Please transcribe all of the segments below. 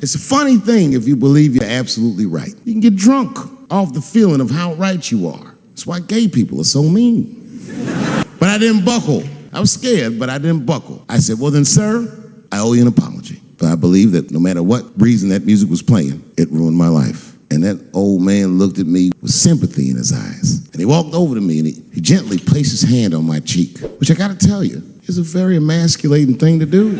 It's a funny thing if you believe you're absolutely right. You can get drunk off the feeling of how right you are. That's why gay people are so mean. But I didn't buckle. I was scared, but I didn't buckle. I said, well then, sir, I owe you an apology. But I believe that no matter what reason that music was playing, it ruined my life. And that old man looked at me with sympathy in his eyes. And he walked over to me and he gently placed his hand on my cheek, which I gotta tell you, is a very emasculating thing to do.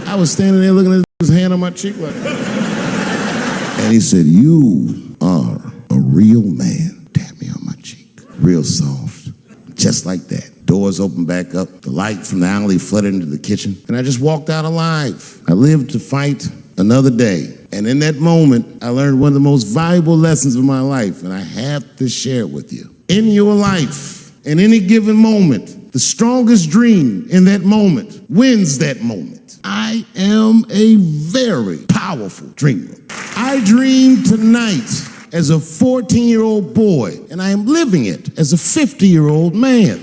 I was standing there looking at his hand on my cheek like, and he said, you are a real man. Tapped me on my cheek, real soft, just like that. Doors opened back up, the light from the alley flooded into the kitchen, and I just walked out alive. I lived to fight another day. And in that moment, I learned one of the most valuable lessons of my life, and I have to share it with you. In your life, in any given moment, the strongest dream in that moment wins that moment. I am a very powerful dreamer. I dreamed tonight as a 14-year-old boy, and I am living it as a 50-year-old man.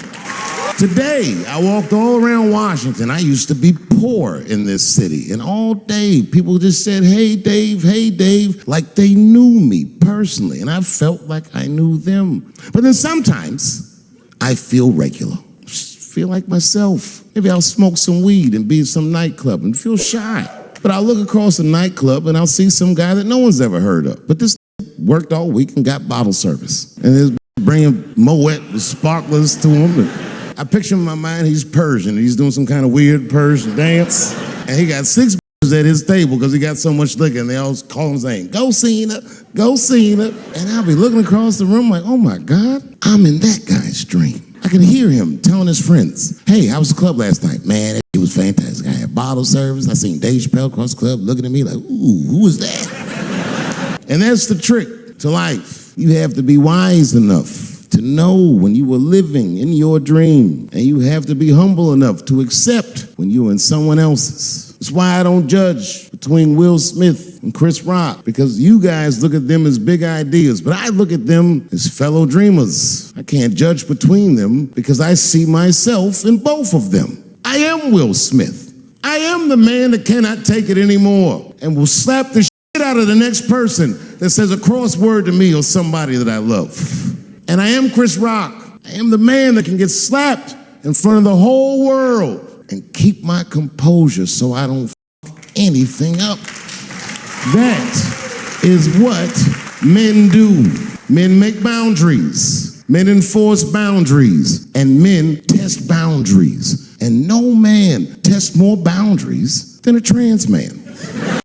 Today, I walked all around Washington. I used to be poor in this city, and all day people just said, hey, Dave, like they knew me personally, and I felt like I knew them. But then sometimes I feel regular, just feel like myself. Maybe I'll smoke some weed and be at some nightclub and feel shy. But I'll look across a nightclub and I'll see some guy that no one's ever heard of. But this worked all week and got bottle service. And he's bringing Moet with sparklers to him. I picture in my mind he's Persian. He's doing some kind of weird Persian dance. And he got 6 at his table because he got so much liquor. And they all call him saying, go Cena, go Cena. And I'll be looking across the room like, oh my God, I'm in that guy's dream. I can hear him telling his friends, hey, how was the club last night? Man, it was fantastic. I had bottle service. I seen Dave Chappelle across the club looking at me like, ooh, who was that? And that's the trick to life. You have to be wise enough to know when you were living in your dream. And you have to be humble enough to accept when you're in someone else's. That's why I don't judge between Will Smith and Chris Rock, because you guys look at them as big ideas, but I look at them as fellow dreamers. I can't judge between them because I see myself in both of them. I am Will Smith. I am the man that cannot take it anymore and will slap the shit out of the next person that says a crossword to me or somebody that I love. And I am Chris Rock. I am the man that can get slapped in front of the whole world and keep my composure so I don't fuck anything up. That is what men do. Men make boundaries. Men enforce boundaries. And men test boundaries. And no man tests more boundaries than a trans man.